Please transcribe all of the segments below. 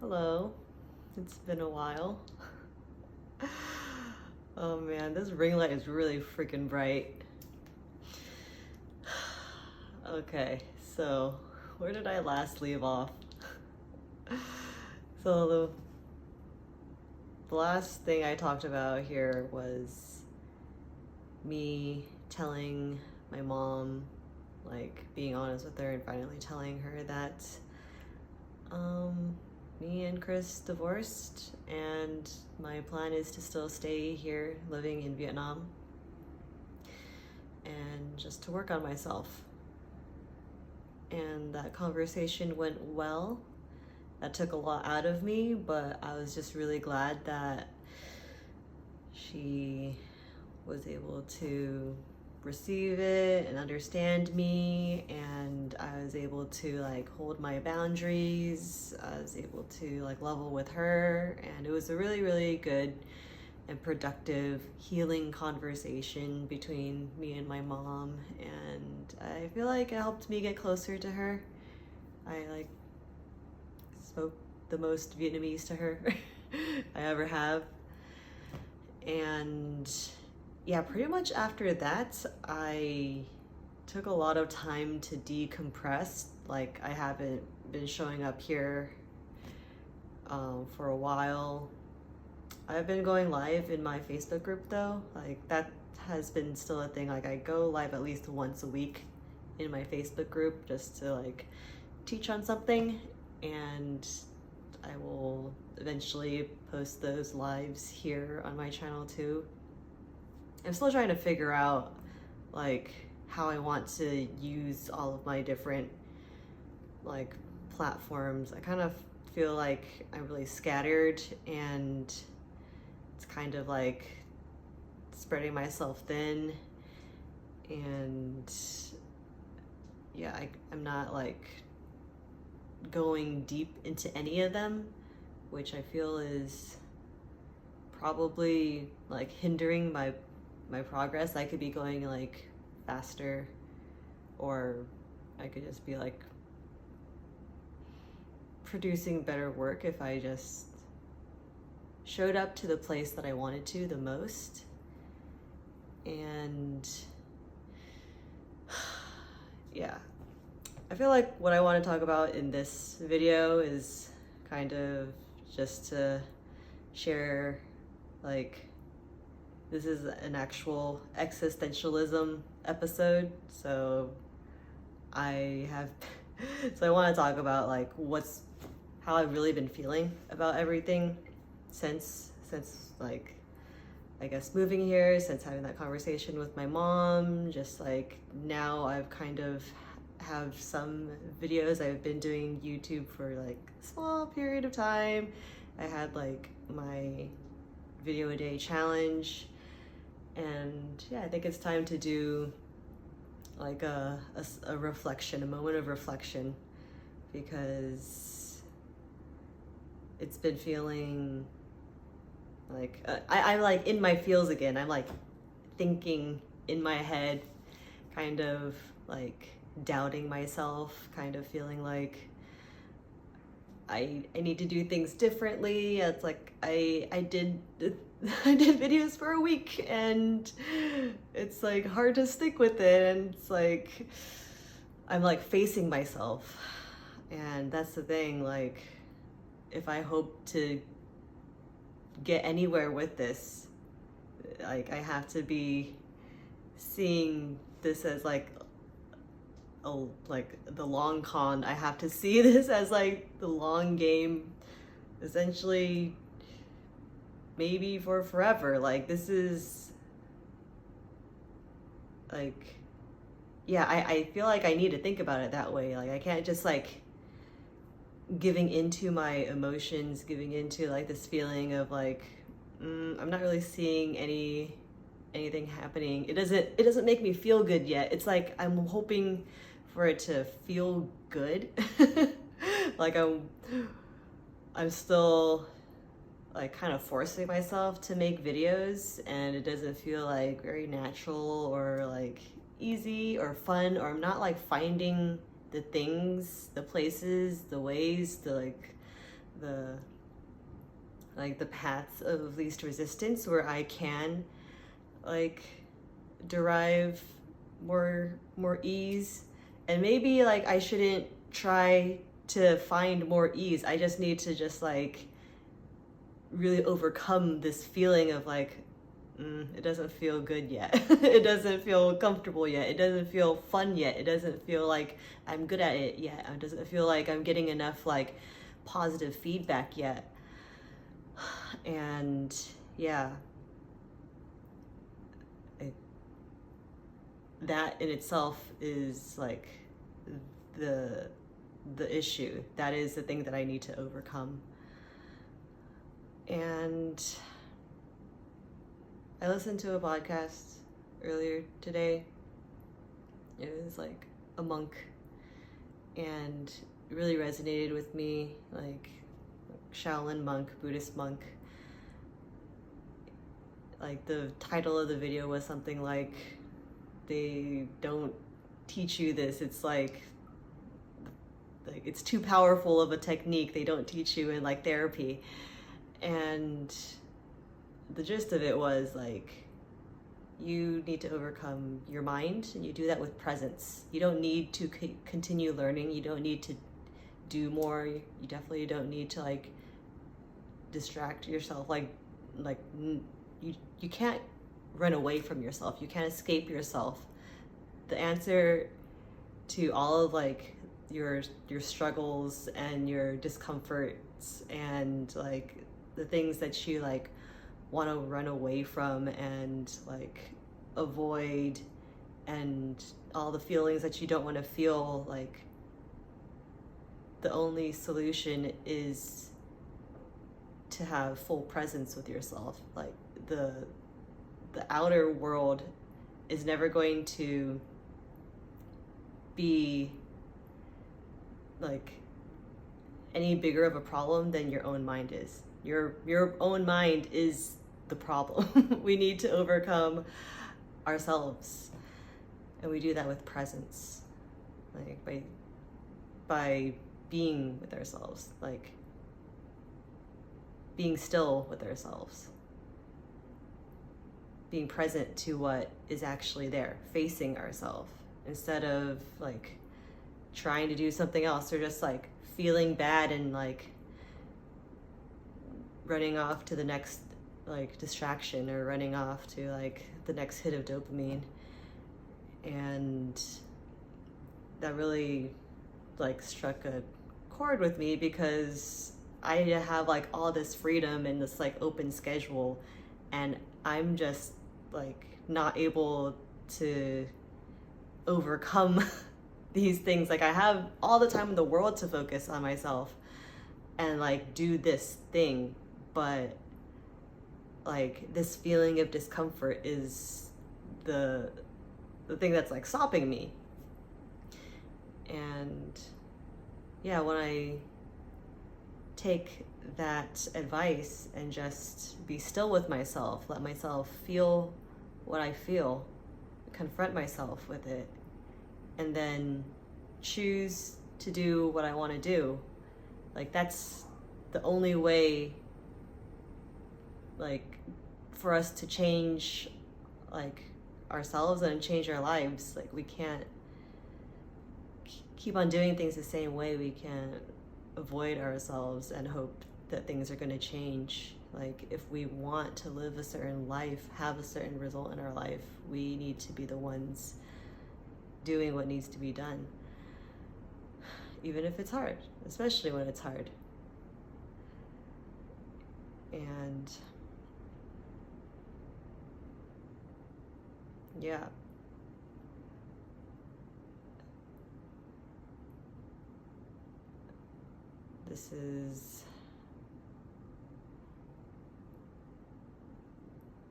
Hello, it's been a while. Oh man, this ring light is really freaking bright. Okay, so where did I last leave off? So the last thing I talked about here was me telling my mom, like being honest with her and finally telling her that me and Chris divorced, and my plan is to still stay here living in Vietnam and just to work on myself. And that conversation went well. That took a lot out of me, but I was just really glad that she was able to receive it and understand me, and I was able to like hold my boundaries. I was able to like level with her, and it was a really, really good and productive healing conversation between me and my mom, and I feel like it helped me get closer to her. I like spoke the most Vietnamese to her I ever have. And yeah, pretty much after that, I took a lot of time to decompress. Like, I haven't been showing up here for a while. I've been going live in my Facebook group though. Like, that has been still a thing. Like, I go live at least once a week in my Facebook group just to like teach on something, and I will eventually post those lives here on my channel too. I'm still trying to figure out like how I want to use all of my different like platforms. I kind of feel like I'm really scattered, and it's kind of like spreading myself thin, and yeah, I'm not like going deep into any of them, which I feel is probably like hindering my progress. I could be going like faster, or I could just be like producing better work if I just showed up to the place that I wanted to the most. And yeah, I feel like what I want to talk about in this video is kind of just to share, like, this is an actual existentialism episode, so I want to talk about like how I've really been feeling about everything since like, I guess, moving here, since having that conversation with my mom. Just like now I've kind of have some videos. I've been doing YouTube for like a small period of time. I had like my video a day challenge, and yeah, I think it's time to do like a reflection, a moment of reflection, because it's been feeling like I'm like in my feels again. I'm like thinking in my head, kind of like doubting myself, kind of feeling like I need to do things differently. It's like I did videos for a week, and it's like hard to stick with it, and it's like I'm like facing myself. And that's the thing, like if I hope to get anywhere with this, like I have to be seeing this as like the long con. I have to see this as like the long game, essentially, maybe for forever. Like, this is like, yeah, I feel like I need to think about it that way. Like, I can't just like giving into my emotions, giving into like this feeling of like I'm not really seeing anything happening. It doesn't make me feel good yet. It's like I'm hoping for it to feel good. Like I'm still like kind of forcing myself to make videos, and it doesn't feel like very natural or like easy or fun, or I'm not like finding the things, the places, the ways, the the paths of least resistance where I can like derive more ease. And maybe like I shouldn't try to find more ease. I just need to just like really overcome this feeling of like, it doesn't feel good yet. It doesn't feel comfortable yet. It doesn't feel fun yet. It doesn't feel like I'm good at it yet. It doesn't feel like I'm getting enough like positive feedback yet. And yeah, that in itself is like the issue. That is the thing that I need to overcome. And I listened to a podcast earlier today. It was like a monk, and it really resonated with me, like Shaolin monk, Buddhist monk. Like the title of the video was something like, they don't teach you this. It's like it's too powerful of a technique. They don't teach you in like therapy. And the gist of it was like, you need to overcome your mind, and you do that with presence. You don't need to continue learning. You don't need to do more. You definitely don't need to like distract yourself. Like you can't run away from yourself. You can't escape yourself. The answer to all of like your struggles and your discomforts and like the things that you like want to run away from and like avoid, and all the feelings that you don't want to feel, like the only solution is to have full presence with yourself. Like the outer world is never going to be like any bigger of a problem than your own mind is. Your own mind is the problem. We need to overcome ourselves, and we do that with presence, like by being with ourselves, like being still with ourselves, being present to what is actually there, facing ourselves, instead of like trying to do something else, or just like feeling bad and like running off to the next like distraction, or running off to like the next hit of dopamine. And that really like struck a chord with me, because I have like all this freedom and this like open schedule, and I'm just like not able to overcome these things. Like I have all the time in the world to focus on myself and like do this thing, but like this feeling of discomfort is the thing that's like stopping me. And yeah, when I take that advice and just be still with myself, let myself feel what I feel, confront myself with it, and then choose to do what I want to do, like that's the only way like for us to change like ourselves and change our lives. Like we can't keep on doing things the same way. We can't avoid ourselves and hope that things are going to change. Like if we want to live a certain life, have a certain result in our life, we need to be the ones doing what needs to be done, even if it's hard, especially when it's hard. And yeah, this is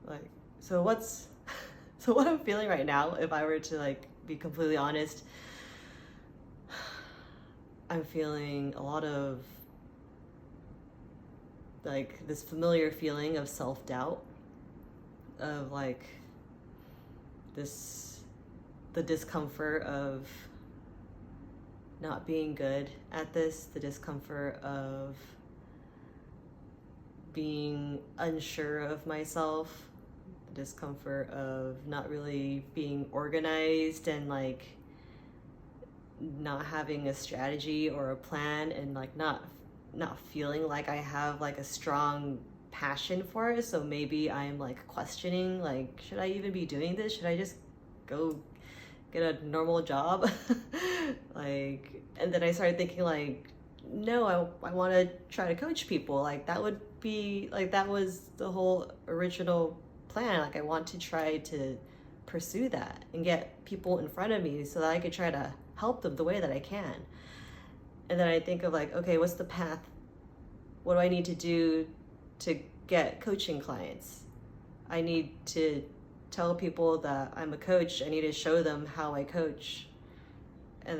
like, so what I'm feeling right now, if I were to like be completely honest, I'm feeling a lot of like this familiar feeling of self-doubt, of like the discomfort of not being good at this, the discomfort of being unsure of myself, the discomfort of not really being organized and like not having a strategy or a plan, and like not feeling like I have like a strong passion for it. So maybe I'm like questioning, like, should I even be doing this? Should I just go get a normal job? Like, and then I started thinking like, no, I want to try to coach people. Like that would be like, that was the whole original plan. Like I want to try to pursue that and get people in front of me so that I could try to help them the way that I can. And then I think of like, okay, what's the path? What do I need to do to get coaching clients? I need to tell people that I'm a coach. I need to show them how I coach. And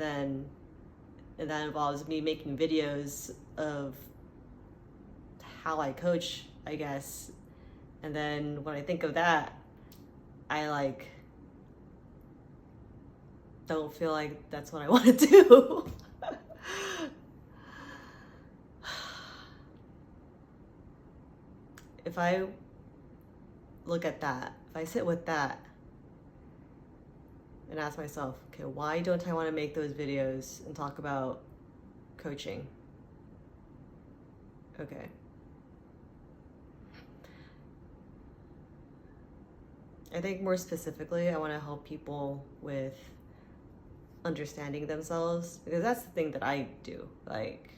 that involves me making videos of how I coach, I guess. And then when I think of that, I like don't feel like that's what I want to do. If I look at that, if I sit with that and ask myself, okay, why don't I want to make those videos and talk about coaching? Okay. I think more specifically, I want to help people with understanding themselves, because that's the thing that I do. Like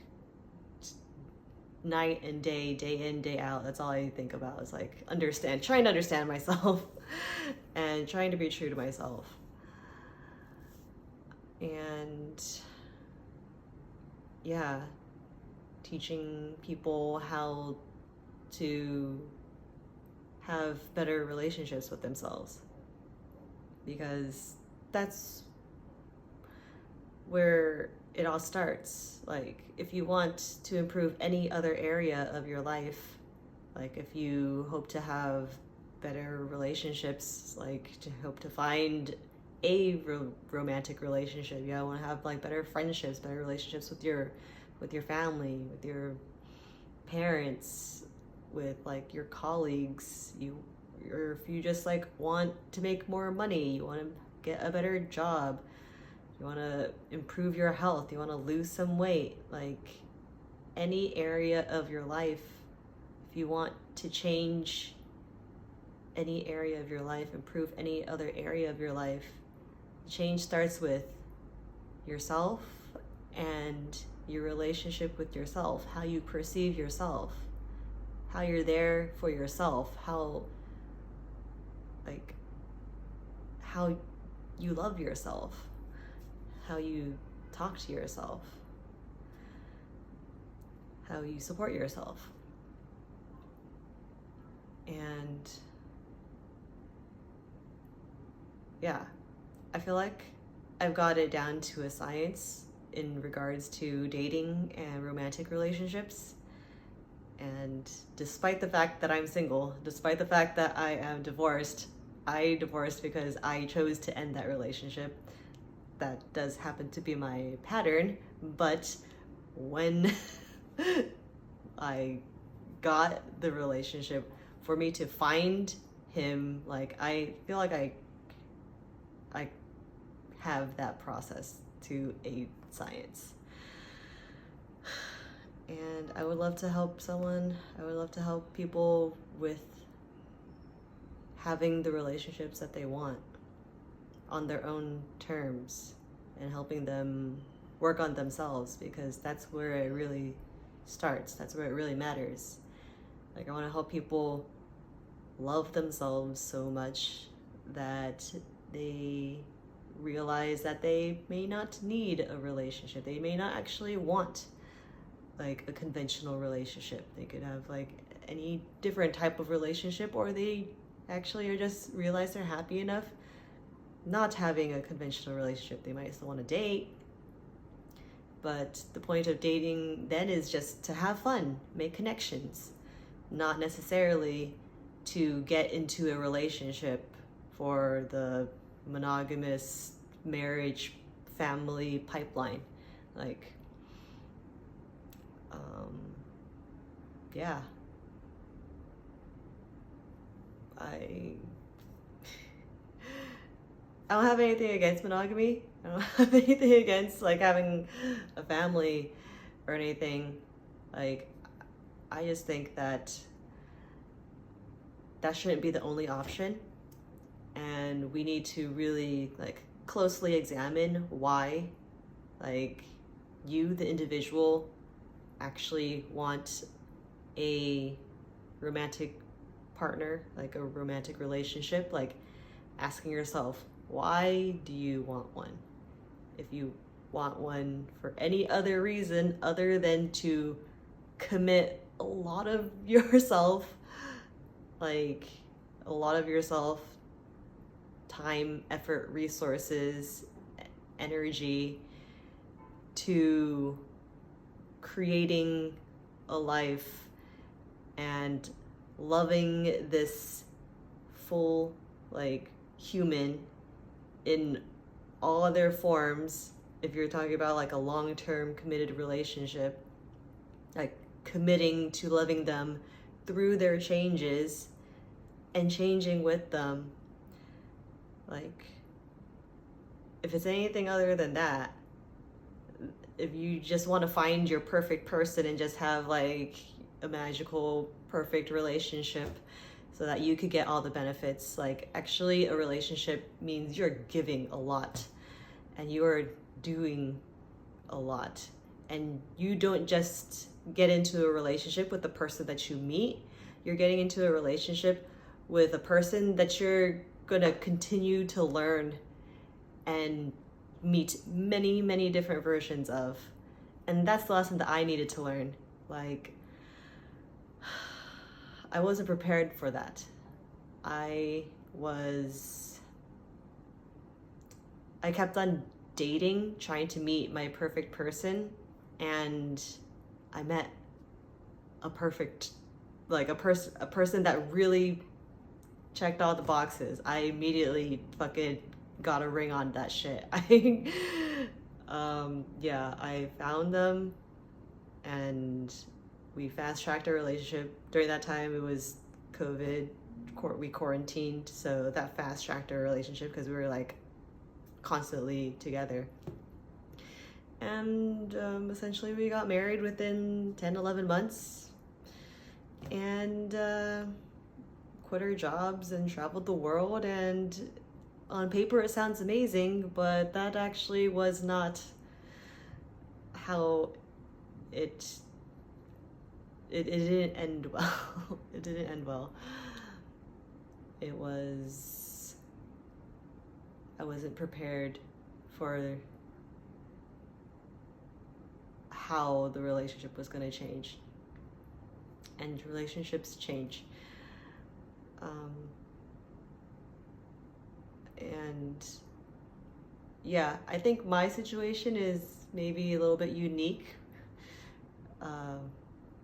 night and day, day in, day out, that's all I think about is like trying to understand myself and trying to be true to myself. And yeah, teaching people how to have better relationships with themselves, because that's where it all starts. Like if you want to improve any other area of your life, like if you hope to have better relationships, like to hope to find a romantic relationship, you want to have like better friendships, better relationships with your family, with your parents, with like your colleagues, or if you just like want to make more money, you want to get a better job, you want to improve your health, you want to lose some weight, like any area of your life, if you want to change any area of your life, improve any other area of your life, change starts with yourself and your relationship with yourself, how you perceive yourself, how you're there for yourself, how you love yourself, how you talk to yourself, how you support yourself. And yeah, I feel like I've got it down to a science in regards to dating and romantic relationships. And despite the fact that I'm single, despite the fact that I am divorced, I divorced because I chose to end that relationship. That does happen to be my pattern, but when I got the relationship, for me to find him, like I feel like I have that process to a science. And I would love to help someone. I would love to help people with having the relationships that they want on their own terms and helping them work on themselves, because that's where it really starts. That's where it really matters. Like I want to help people love themselves so much that they realize that they may not need a relationship. They may not actually want like a conventional relationship. They could have like any different type of relationship, or they actually are just realize they're happy enough not having a conventional relationship. They might still want to date, but the point of dating then is just to have fun, make connections, not necessarily to get into a relationship for the monogamous marriage family pipeline. Like, um, yeah, I I don't have anything against monogamy. I don't have anything against like having a family or anything. Like, I just think that that shouldn't be the only option, and we need to really like closely examine why, like, you, the individual, actually want a romantic partner, like a romantic relationship. Like, asking yourself, why do you want one? If you want one for any other reason other than to commit a lot of yourself, like a lot of yourself, time, effort, resources, energy to creating a life and loving this full, like, human in all of their forms. If you're talking about like a long-term committed relationship, like committing to loving them through their changes and changing with them, like, if it's anything other than that, if you just want to find your perfect person and just have like a magical perfect relationship so that you could get all the benefits, like, actually a relationship means you're giving a lot and you're doing a lot, and you don't just get into a relationship with the person that you meet. You're getting into a relationship with a person that you're gonna continue to learn and meet many, many different versions of. And that's the lesson that I needed to learn. Like, I wasn't prepared for that. I kept on dating, trying to meet my perfect person, and I met a perfect, like a person that really checked all the boxes. I immediately fucking got a ring on that shit. Yeah, I found them and we fast-tracked our relationship. During that time, it was COVID, we quarantined, so that fast-tracked our relationship because we were like constantly together. And essentially we got married within 10-11 months and quit our jobs and traveled the world. And on paper it sounds amazing, but that actually was not how it didn't end well. It didn't end well. I wasn't prepared for how the relationship was going to change. And relationships change. And yeah, I think my situation is maybe a little bit unique.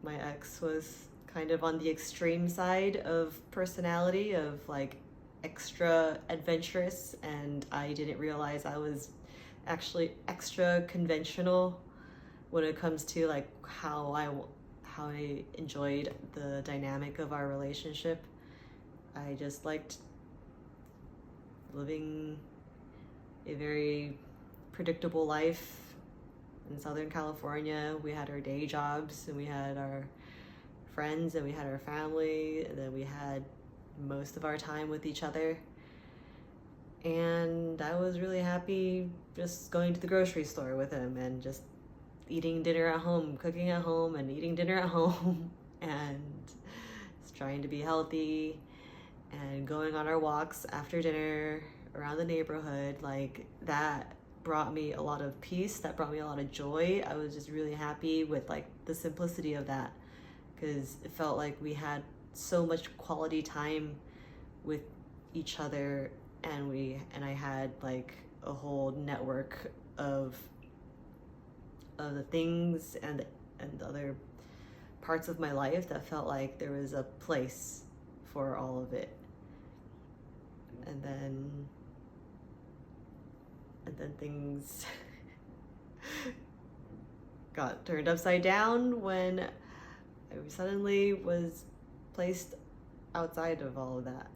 My ex was kind of on the extreme side of personality, of like extra adventurous, and I didn't realize I was actually extra conventional when it comes to like how I enjoyed the dynamic of our relationship. I just liked living a very predictable life in Southern California. We had our day jobs and we had our friends and we had our family, and then we had most of our time with each other. And I was really happy just going to the grocery store with him and just eating dinner at home, cooking at home and eating dinner at home, and just trying to be healthy and going on our walks after dinner around the neighborhood. Like, that brought me a lot of peace, that brought me a lot of joy. I was just really happy with like the simplicity of that, because it felt like we had so much quality time with each other, and I had like a whole network of the things and other parts of my life that felt like there was a place for all of it. And then things got turned upside down when I suddenly was placed outside of all of that.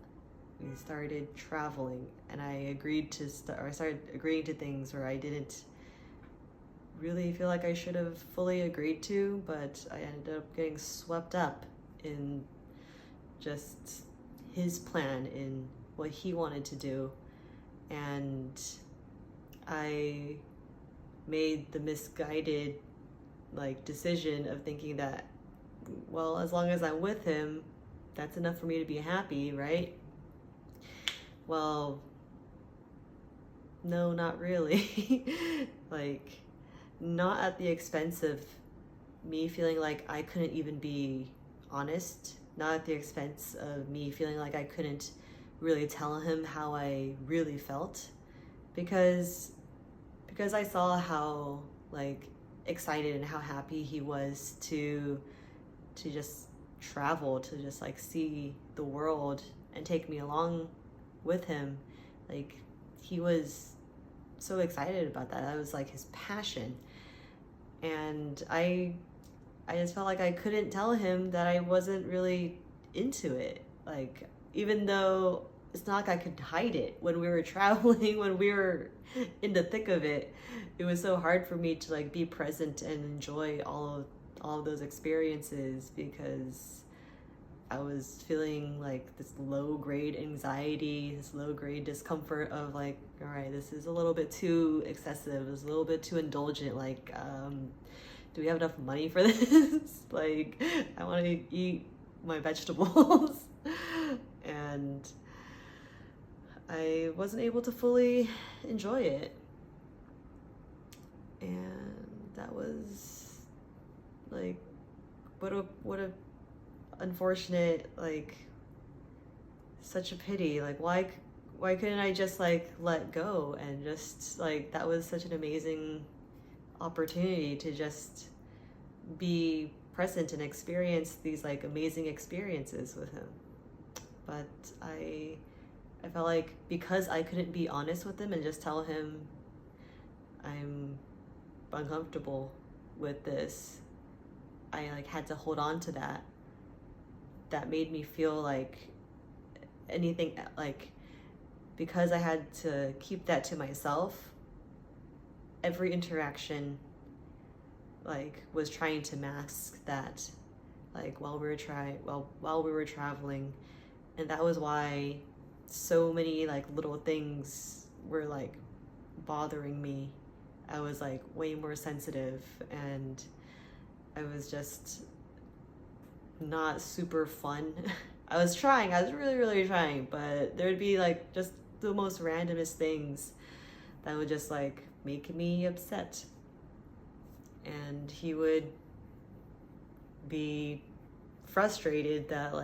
We started traveling, and I started agreeing to things where I didn't really feel like I should have fully agreed to, but I ended up getting swept up in just his plan, in what he wanted to do. And I made the misguided decision of thinking that, well, as long as I'm with him, that's enough for me to be happy, right? Well, no, not really. Not at the expense of me feeling like I couldn't even be honest, not at the expense of me feeling like I couldn't really tell him how I really felt, because I saw how excited and how happy he was to just travel, to just see the world and take me along with him. He was so excited about that. That was his passion. And I just felt like I couldn't tell him that I wasn't really into it. Even though it's not like I could hide it when we were traveling, when we were in the thick of it, it was so hard for me to be present and enjoy all of those experiences, because I was feeling this low grade anxiety, this low grade discomfort of all right, this is a little bit too excessive, it's a little bit too indulgent. Do we have enough money for this? I want to eat my vegetables. And I wasn't able to fully enjoy it. And that was what a unfortunate, such a pity. Why couldn't I just let go, and just that was such an amazing opportunity to just be present and experience these amazing experiences with him. But I felt like, because I couldn't be honest with him and just tell him I'm uncomfortable with this, I had to hold on to that. That made me feel anything, because I had to keep that to myself, every interaction was trying to mask that, while we were traveling. And that was why so many little things were bothering me. I was way more sensitive, and I was just not super fun. I was really, really trying, but there'd be just the most randomest things that would just make me upset. And he would be frustrated that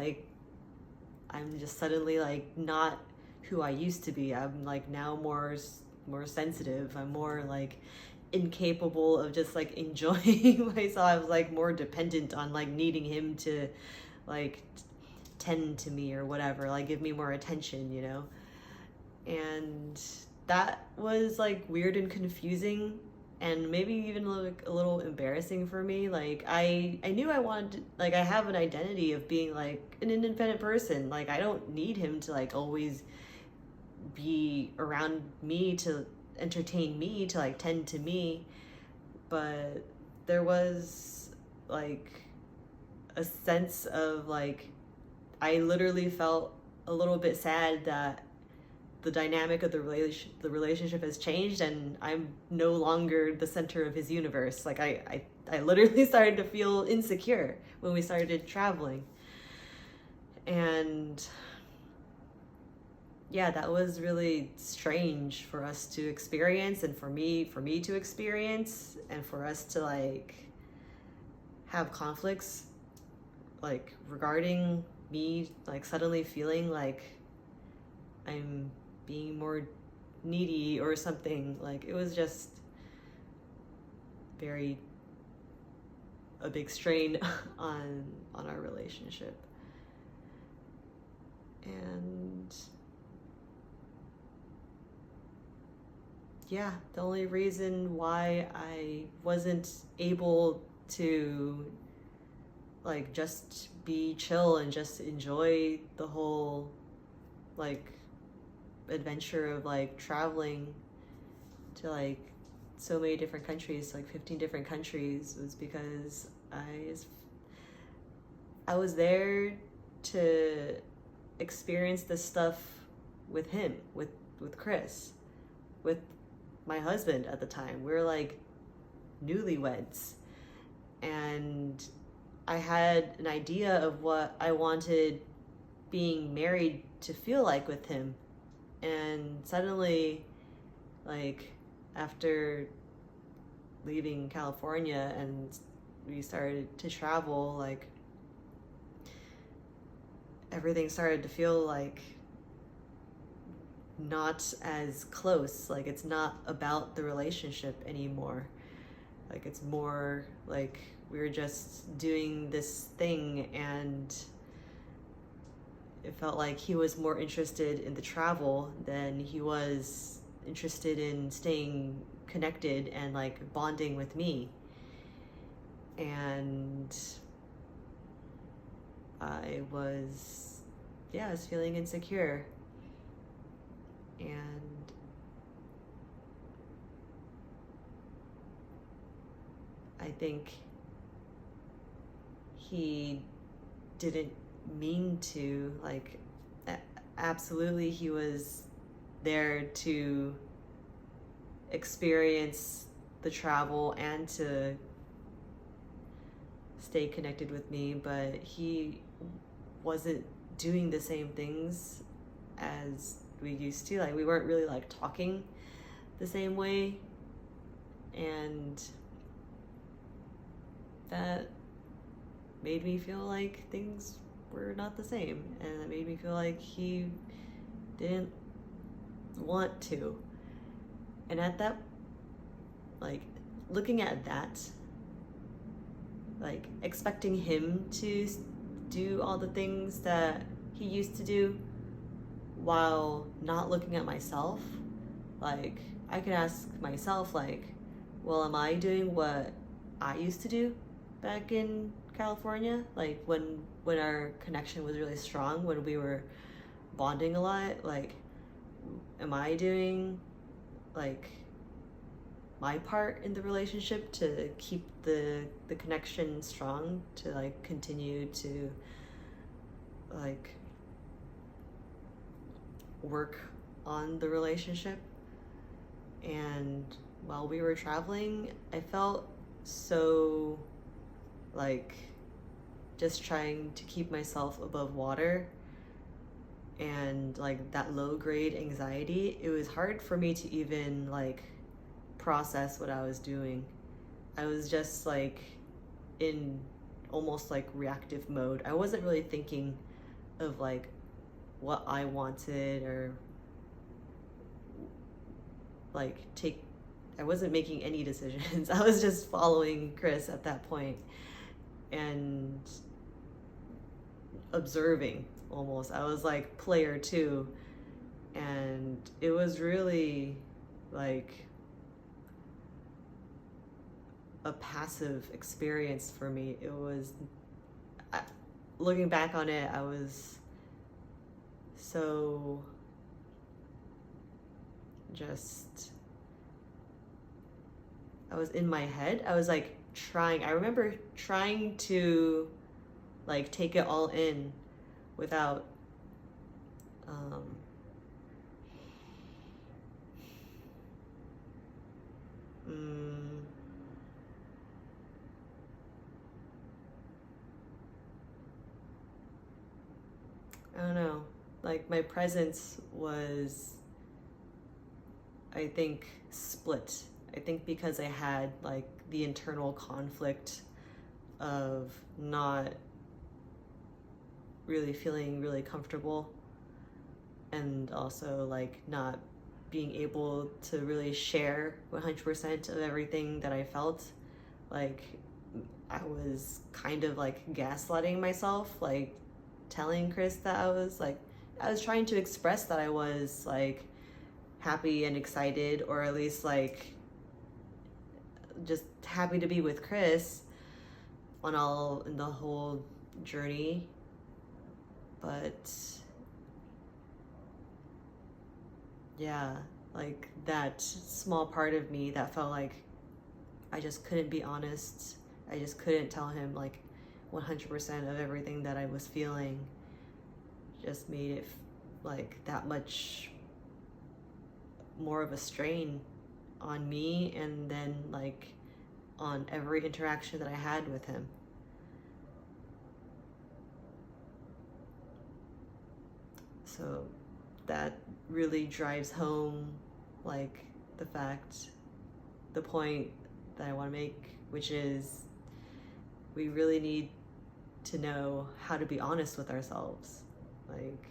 I'm just suddenly not who I used to be. I'm now more sensitive. I'm more incapable of just enjoying myself. I was more dependent on needing him to tend to me or whatever, give me more attention, And that was weird and confusing, and maybe even a little embarrassing for me. I knew I wanted to, I have an identity of being an independent person. I don't need him to always be around me, to entertain me, to tend to me. But there was a sense of I literally felt a little bit sad that the dynamic of the relationship has changed, and I'm no longer the center of his universe. I literally started to feel insecure when we started traveling. And yeah, that was really strange for us to experience, and for me to experience, and for us to have conflicts regarding me suddenly feeling I'm being more needy or something. It was just a big strain on our relationship. And yeah, the only reason why I wasn't able to like just be chill and just enjoy the whole like adventure of like traveling to like so many different countries, like 15 different countries, was because I was there to experience this stuff with him, with Chris, with my husband at the time. We were like newlyweds, and I had an idea of what I wanted being married to feel like with him. And suddenly, like, after leaving California and we started to travel, like, everything started to feel like not as close. Like, it's not about the relationship anymore. Like, it's more like we were just doing this thing, and it felt like he was more interested in the travel than he was interested in staying connected and like bonding with me. And I was feeling insecure. And I think he didn't mean to, like, absolutely he was there to experience the travel and to stay connected with me, but he wasn't doing the same things as we used to. Like, we weren't really like talking the same way, and that made me feel like things were not the same, and it made me feel like he didn't want to. And at that, like, looking at that, like, expecting him to do all the things that he used to do while not looking at myself, like, I could ask myself, like, well, am I doing what I used to do back in California? Like, when our connection was really strong, when we were bonding a lot, like, am I doing like my part in the relationship to keep the connection strong, to like continue to like work on the relationship? And while we were traveling, I felt so like just trying to keep myself above water, and like that low grade anxiety, it was hard for me to even like process what I was doing. I was just like in almost like reactive mode. I wasn't really thinking of like what I wanted, or like I wasn't making any decisions. I was just following Chris at that point and observing almost. I was like player two, and it was really like a passive experience for me. It was, looking back on it, I was so just, I was in my head. I was like I remember trying to like take it all in without I don't know, like my presence was, I think, split. I think because I had like the internal conflict of not really feeling really comfortable, and also like not being able to really share 100% of everything that I felt. Like, I was kind of like gaslighting myself, like telling Chris that I was trying to express that I was like happy and excited, or at least like just happy to be with Chris in the whole journey. But yeah, like that small part of me that felt like I just couldn't be honest. I just couldn't tell him like 100% of everything that I was feeling. Just made it like that much more of a strain on me, and then like on every interaction that I had with him. So that really drives home like the point that I want to make, which is we really need to know how to be honest with ourselves, like,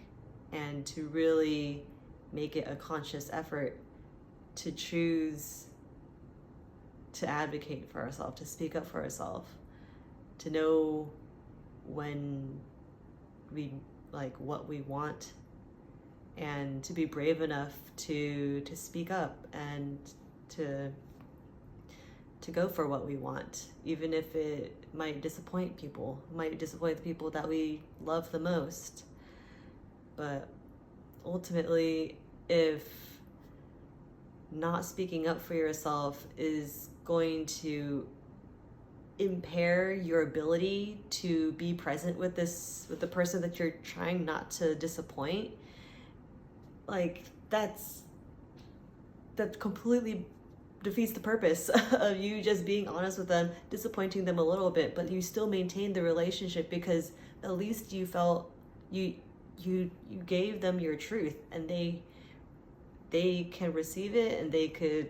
and to really make it a conscious effort to choose to advocate for ourselves, to speak up for ourselves, to know when we like what we want, and to be brave enough to speak up and to go for what we want, even if it might disappoint people, might disappoint the people that we love the most. But ultimately, if not speaking up for yourself is going to impair your ability to be present with the person that you're trying not to disappoint, like that completely defeats the purpose of you just being honest with them, disappointing them a little bit, but you still maintain the relationship because at least you felt you gave them your truth, and they can receive it and they could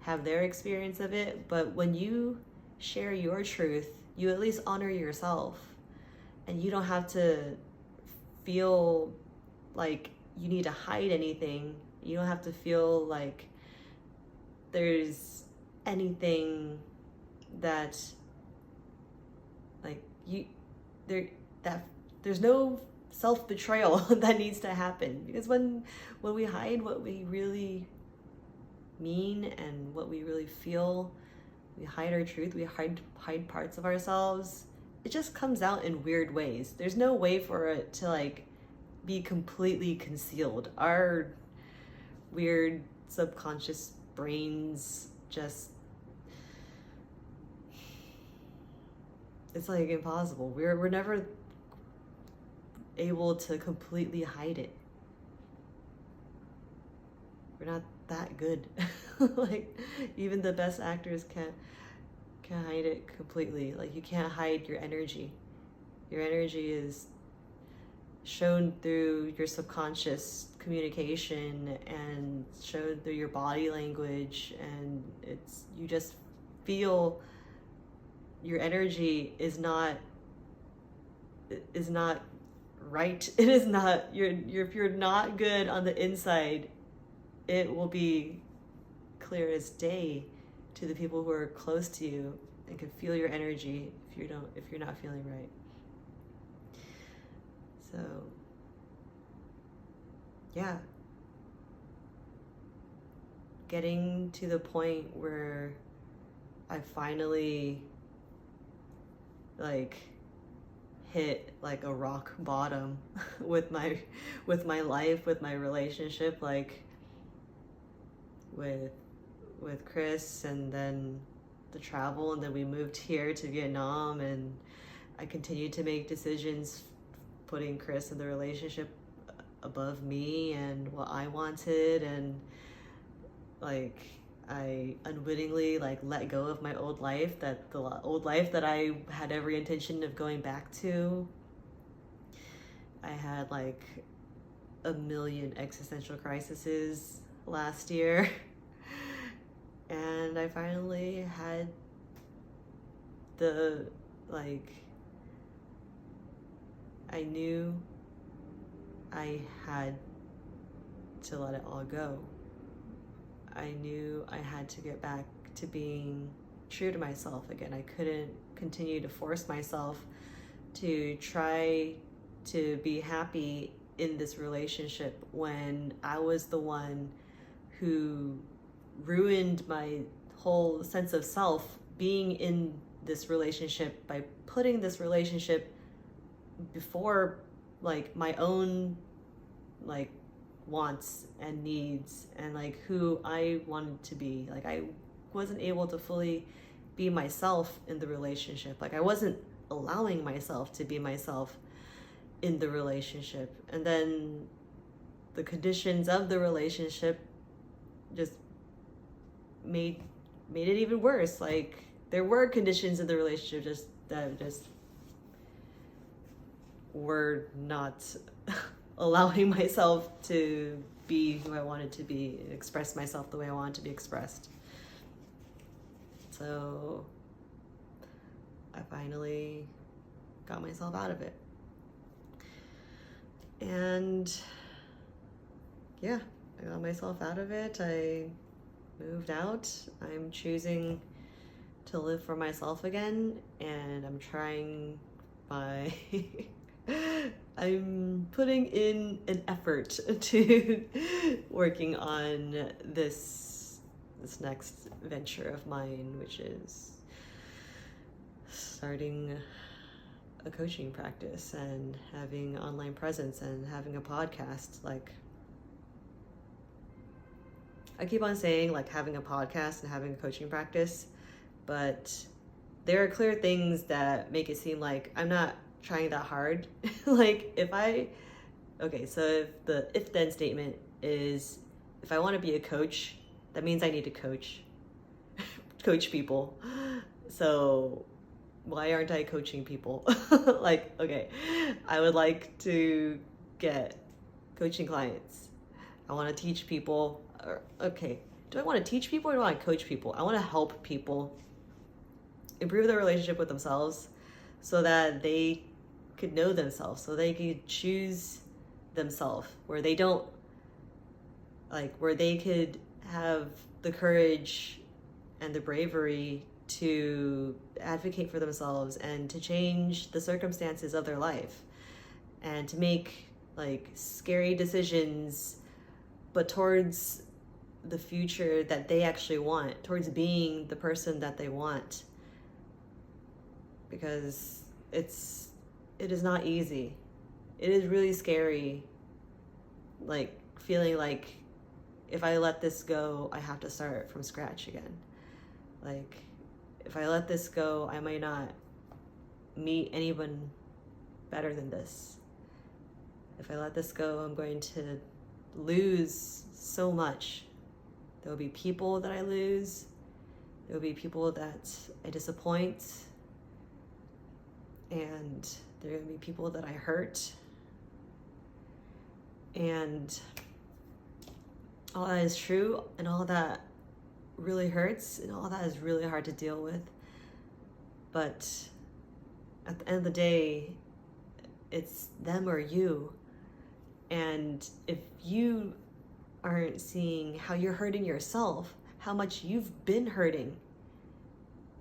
have their experience of it. But when you share your truth, you at least honor yourself, and you don't have to feel like you need to hide anything. You don't have to feel like there's anything that like there's no self-betrayal that needs to happen, because when we hide what we really mean and what we really feel, we hide our truth, we hide parts of ourselves, it just comes out in weird ways. There's no way for it to like be completely concealed. Our weird subconscious brains just, it's like impossible. We're never able to completely hide it. We're not that good. Like even the best actors can't hide it completely. Like you can't hide your energy. Your energy is shown through your subconscious communication and shown through your body language, and you just feel your energy is not right. It is not, if you're not good on the inside, it will be clear as day to the people who are close to you and can feel your energy if you're not feeling right. So yeah, getting to the point where I finally like hit like a rock bottom with my life, with my relationship, like with Chris, and then the travel, and then we moved here to Vietnam, and I continued to make decisions putting Chris in the relationship above me and what I wanted, and like I unwittingly like let go of my old life, the old life that I had every intention of going back to. I had like a million existential crises last year, and I finally had I knew I had to let it all go. I knew I had to get back to being true to myself again. I couldn't continue to force myself to try to be happy in this relationship when I was the one who ruined my whole sense of self being in this relationship by putting this relationship before like my own like wants and needs and like who I wanted to be. Like I wasn't able to fully be myself in the relationship. Like I wasn't allowing myself to be myself in the relationship. And then the conditions of the relationship just made it even worse. Like there were conditions in the relationship that were not allowing myself to be who I wanted to be, express myself the way I wanted to be expressed. So I finally got myself out of it. And yeah, I got myself out of it. I moved out. I'm choosing to live for myself again, and I'm trying my I'm putting in an effort to working on this next venture of mine, which is starting a coaching practice and having online presence and having a podcast. Like I keep on saying like having a podcast and having a coaching practice, but there are clear things that make it seem like I'm not trying that hard. Like so if the if then statement is if I want to be a coach, that means I need to coach people. So why aren't I coaching people? Like, okay, I would like to get coaching clients. I want to teach people. Okay, do I want to teach people or do I want to coach people? I want to help people improve their relationship with themselves so that they could know themselves, so they could choose themselves, where they don't, like, where they could have the courage and the bravery to advocate for themselves and to change the circumstances of their life and to make like scary decisions, but towards the future that they actually want, towards being the person that they want. Because it is not easy. It is really scary, like feeling like if I let this go, I have to start from scratch again. Like if I let this go, I might not meet anyone better than this. If I let this go, I'm going to lose so much. There will be people that I lose. There will be people that I disappoint. And there are going to be people that I hurt. And all that is true, and all that really hurts, and all that is really hard to deal with. But at the end of the day, it's them or you. And if you aren't seeing how you're hurting yourself, how much you've been hurting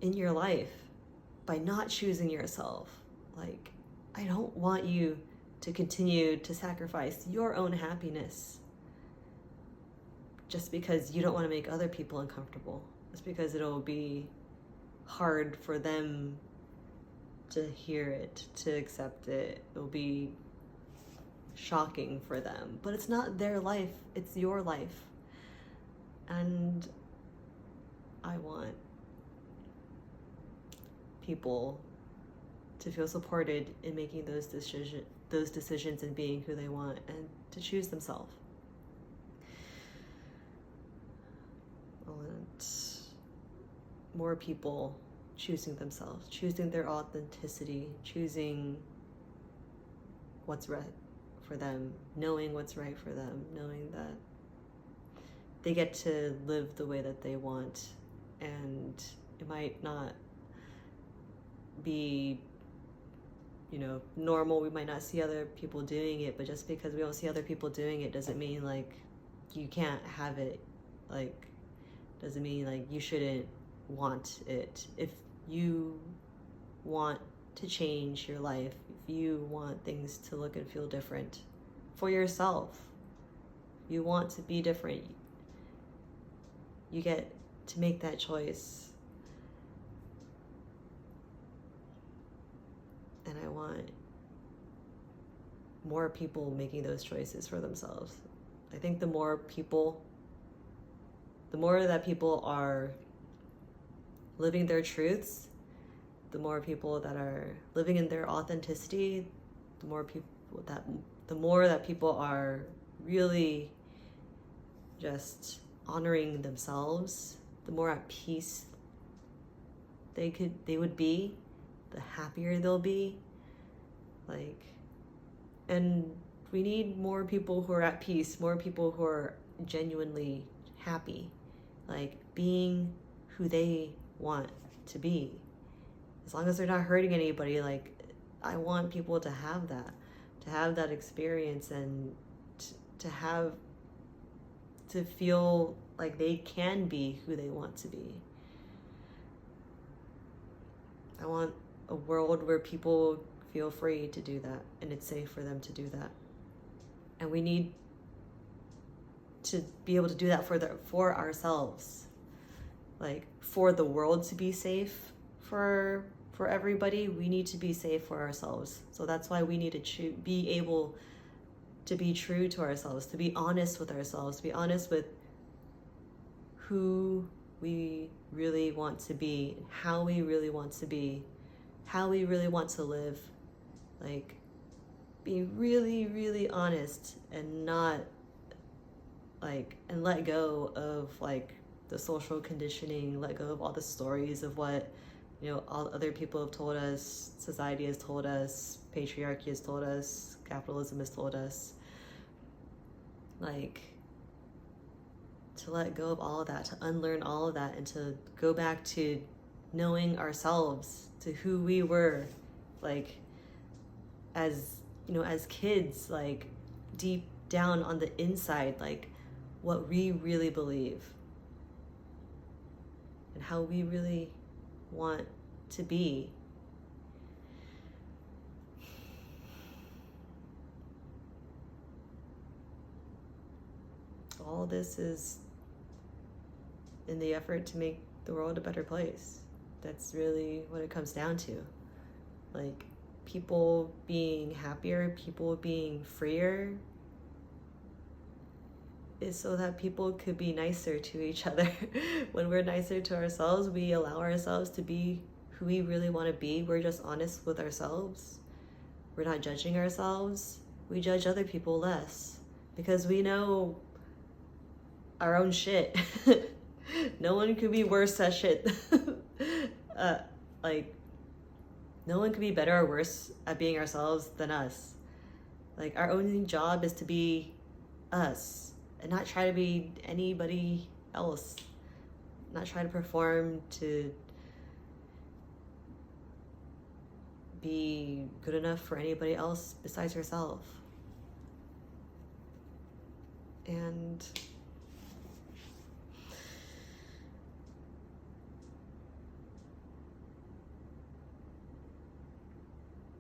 in your life by not choosing yourself, like, I don't want you to continue to sacrifice your own happiness just because you don't want to make other people uncomfortable. Just because it'll be hard for them to hear it, to accept it. It'll be shocking for them. But it's not their life, it's your life. And I want people to feel supported in making those decisions and being who they want and to choose themselves. I want more people choosing themselves, choosing their authenticity, choosing what's right for them, knowing what's right for them, knowing that they get to live the way that they want. And it might not be, normal. We might not see other people doing it, but just because we don't see other people doing it doesn't mean like you can't have it. Like, doesn't mean like you shouldn't want it. If you want to change your life, if you want things to look and feel different for yourself, you want to be different, You get to make that choice. And I want more people making those choices for themselves. I think the more that people are living their truths, the more people that are living in their authenticity, the more that people are really just honoring themselves, the more at peace they would be, the happier they'll be. Like, and we need more people who are at peace, more people who are genuinely happy, like being who they want to be. As long as they're not hurting anybody, like, I want people to have that experience, and to feel like they can be who they want to be. I want a world where people feel free to do that, and it's safe for them to do that. And we need to be able to do that for ourselves, like for the world to be safe for everybody. We need to be safe for ourselves. So that's why we need to be able to be true to ourselves, to be honest with ourselves, to be honest with who we really want to be, how we really want to be, how we really want to live. Like, be really, really honest, and not like, and let go of like the social conditioning, let go of all the stories of what, you know, all other people have told us, society has told us, patriarchy has told us, capitalism has told us. Like, to let go of all of that, to unlearn all of that, and to go back to knowing ourselves, to who we were, like, as, you know, as kids, like deep down on the inside, like what we really believe and how we really want to be. All this is in the effort to make the world a better place. That's really what it comes down to. Like, people being happier, people being freer, is so that people could be nicer to each other. When we're nicer to ourselves, we allow ourselves to be who we really want to be. We're just honest with ourselves. We're not judging ourselves. We judge other people less because we know our own shit. No one could be worse at shit. Like, no one could be better or worse at being ourselves than us. Like, our only job is to be us and not try to be anybody else. Not try to perform to be good enough for anybody else besides yourself. And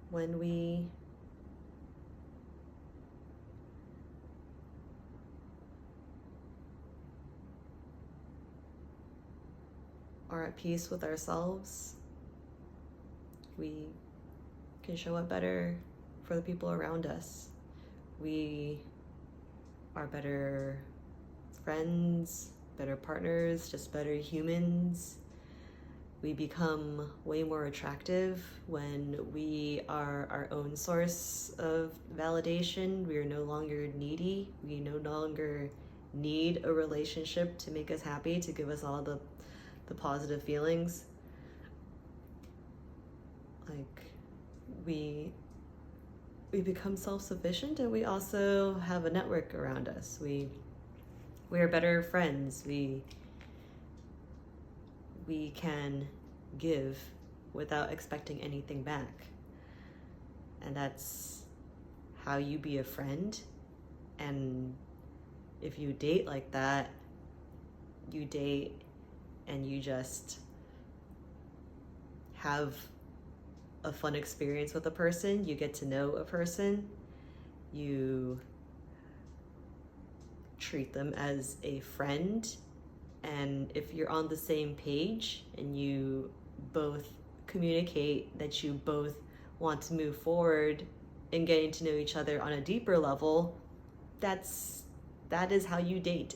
when we are at peace with ourselves, we can show up better for the people around us. We are better friends, better partners, just better humans. We become way more attractive when we are our own source of validation. We are no longer needy. We no longer need a relationship to make us happy, to give us all the positive feelings. Like, we become self-sufficient, and we also have a network around us. We are better friends. We can give without expecting anything back. And that's how you be a friend. And if you date like that, you date and you just have a fun experience with a person. You get to know a person. You treat them as a friend. And if you're on the same page and you both communicate that you both want to move forward and getting to know each other on a deeper level, that is how you date.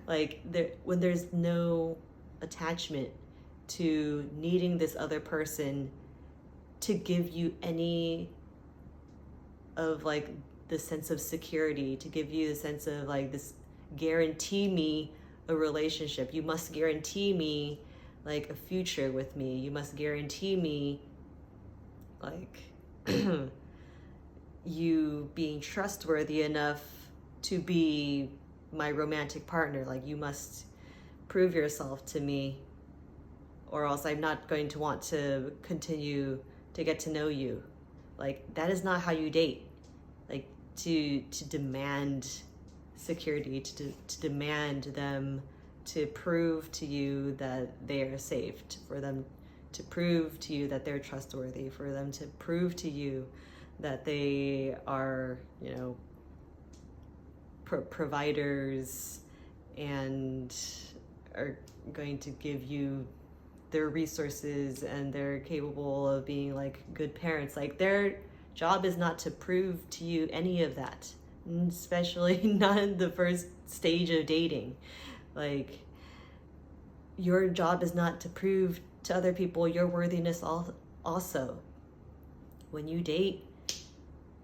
Like when there's no attachment to needing this other person to give you any of like the sense of security, to give you the sense of like this, guarantee me a relationship. You must guarantee me like a future with me. You must guarantee me like you being trustworthy enough to be my romantic partner. Like you must prove yourself to me, or else I'm not going to want to continue to get to know you. Like that is not how you date. Like to demand security, to demand them to prove to you that they are safe, for them to prove to you that they're trustworthy, for them to prove to you that they are, you know, providers and are going to give you their resources and they're capable of being like good parents. Like their job is not to prove to you any of that, especially not in the first stage of dating. Like your job is not to prove to other people your worthiness also. When you date,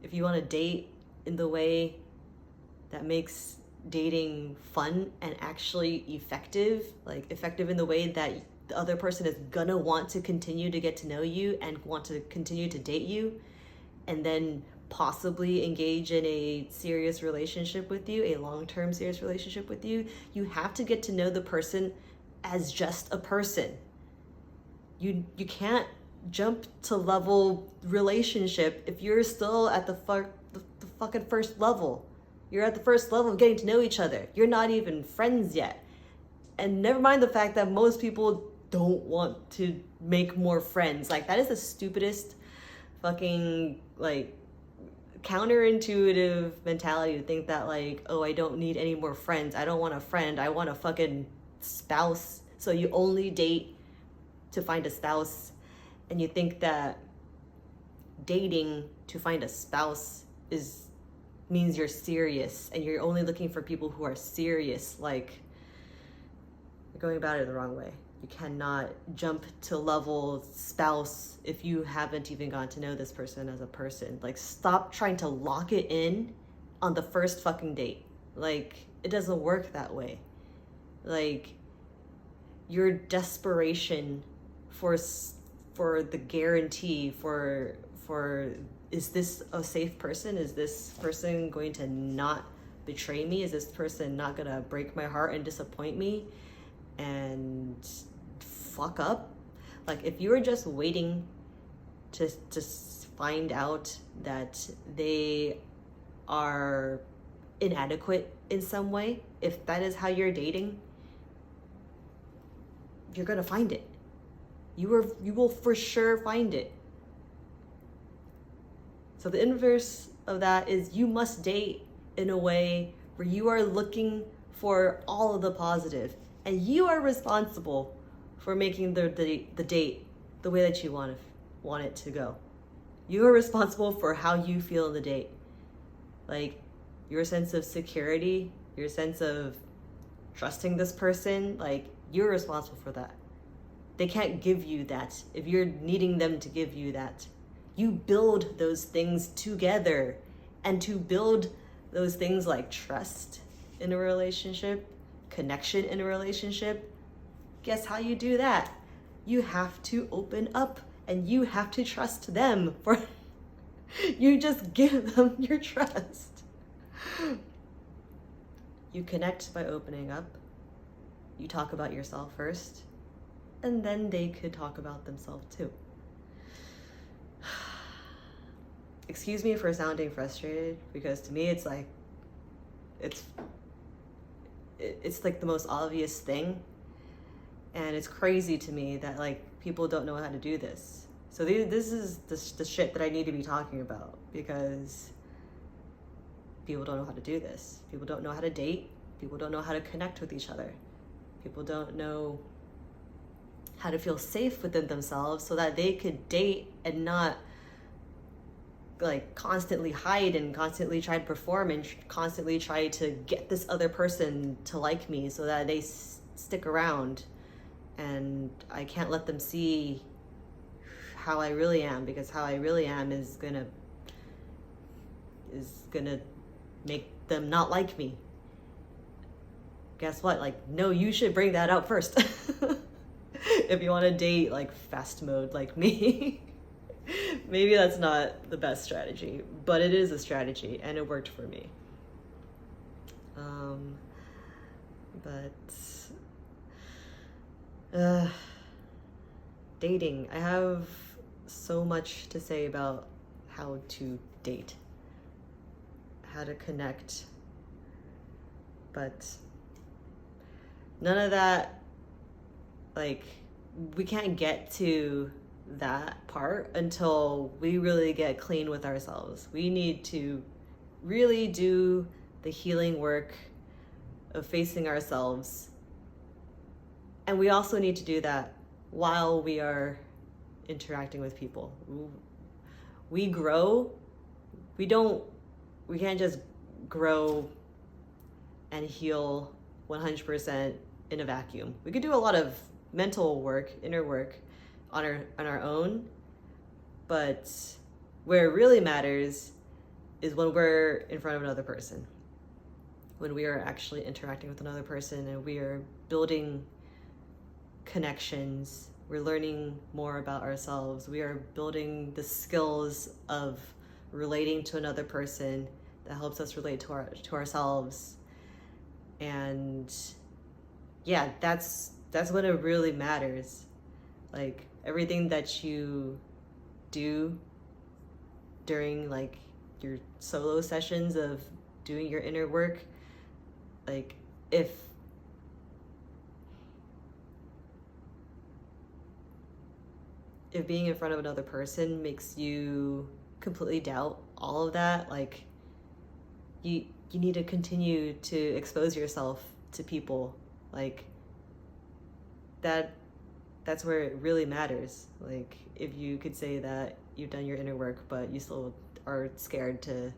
if you want to date in the way that makes dating fun and actually effective, like effective in the way that the other person is gonna want to continue to get to know you and want to continue to date you, and then possibly engage in a serious relationship with you, a long-term serious relationship with you, you have to get to know the person as just a person. You can't jump to level relationship if you're still at the fucking first level. You're at the first level of getting to know each other. You're not even friends yet. And never mind the fact that most people don't want to make more friends. Like that is the stupidest fucking like counterintuitive mentality to think that like, oh, I don't need any more friends. I don't want a friend. I want a fucking spouse. So you only date to find a spouse, and you think that dating to find a spouse means you're serious and you're only looking for people who are serious. Like you're going about it the wrong way. You cannot jump to level spouse if you haven't even gotten to know this person as a person. Like stop trying to lock it in on the first fucking date. Like it doesn't work that way. Like your desperation for the guarantee for is this a safe person? Is this person going to not betray me? Is this person not gonna break my heart and disappoint me and fuck up? Like if you were just waiting to find out that they are inadequate in some way, if that is how you're dating, you're gonna find it. You will for sure find it. So the inverse of that is you must date in a way where you are looking for all of the positive, and you are responsible for making the date the way that you want it to go. You are responsible for how you feel in the date. Like your sense of security, your sense of trusting this person, like you're responsible for that. They can't give you that if you're needing them to give you that. You build those things together, and to build those things like trust in a relationship, connection in a relationship, guess how you do that? You have to open up and you have to trust them. You just give them your trust. You connect by opening up. You talk about yourself first, and then they could talk about themselves too. Excuse me for sounding frustrated, because to me it's like it's like the most obvious thing, and it's crazy to me that like people don't know how to do this. So this is the shit that I need to be talking about, because people don't know how to do this. People don't know how to date. People don't know how to connect with each other. People don't know how to feel safe within themselves so that they could date and not like constantly hide and constantly try to perform and constantly try to get this other person to like me so that they stick around, and I can't let them see how I really am, because how I really am is gonna make them not like me. Guess what? Like, no, you should bring that out first. If you want to date like fast mode like me. Maybe that's not the best strategy, but it is a strategy and it worked for me. Dating. I have so much to say about how to date, how to connect, but none of that, like, we can't get to that part until we really get clean with ourselves. We need to really do the healing work of facing ourselves. And we also need to do that while we are interacting with people. We grow. We can't just grow and heal 100% in a vacuum. We could do a lot of mental work, inner work on our own, but where it really matters is when we're in front of another person, when we are actually interacting with another person and we are building connections, we're learning more about ourselves, we are building the skills of relating to another person that helps us relate to ourselves. And yeah, that's when it really matters. Like, everything that you do during like your solo sessions of doing your inner work, like if being in front of another person makes you completely doubt all of that, like you need to continue to expose yourself to people. Like that's where it really matters. Like, if you could say that you've done your inner work but you still are scared to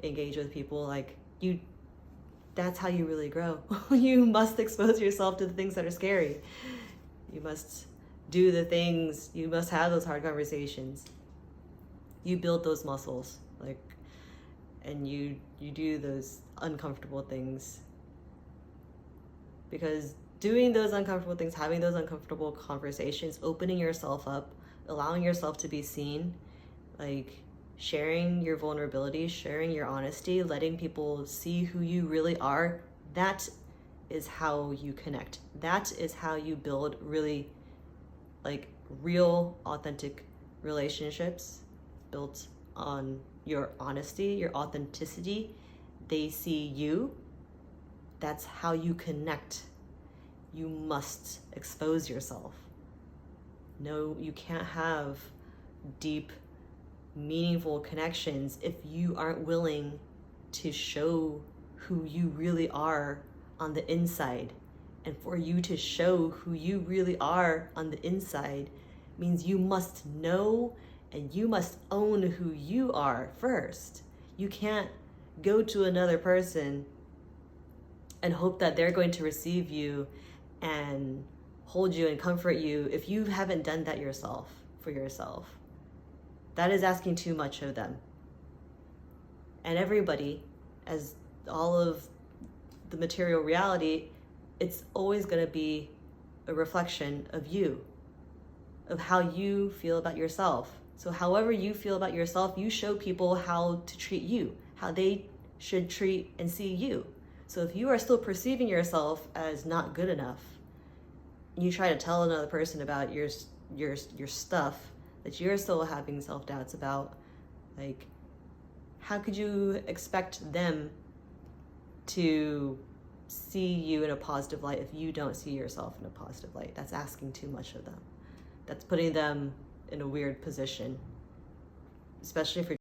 engage with people, like that's how you really grow. You must expose yourself to the things that are scary. You must do the things, you must have those hard conversations. You build those muscles, like, and you do those uncomfortable things, because doing those uncomfortable things, having those uncomfortable conversations, opening yourself up, allowing yourself to be seen, like sharing your vulnerability, sharing your honesty, letting people see who you really are, that is how you connect. That is how you build really like real, authentic relationships built on your honesty, your authenticity. They see you. That's how you connect. You must expose yourself. No, you can't have deep, meaningful connections if you aren't willing to show who you really are on the inside. And for you to show who you really are on the inside means you must know and you must own who you are first. You can't go to another person and hope that they're going to receive you and hold you and comfort you if you haven't done that yourself, for yourself. That is asking too much of them. And everybody, as all of the material reality, it's always going to be a reflection of you, of how you feel about yourself. So however you feel about yourself, you show people how to treat you, how they should treat and see you. So if you are still perceiving yourself as not good enough, you try to tell another person about your stuff that you're still having self-doubts about, like, how could you expect them to see you in a positive light if you don't see yourself in a positive light? That's asking too much of them. That's putting them in a weird position, especially if you're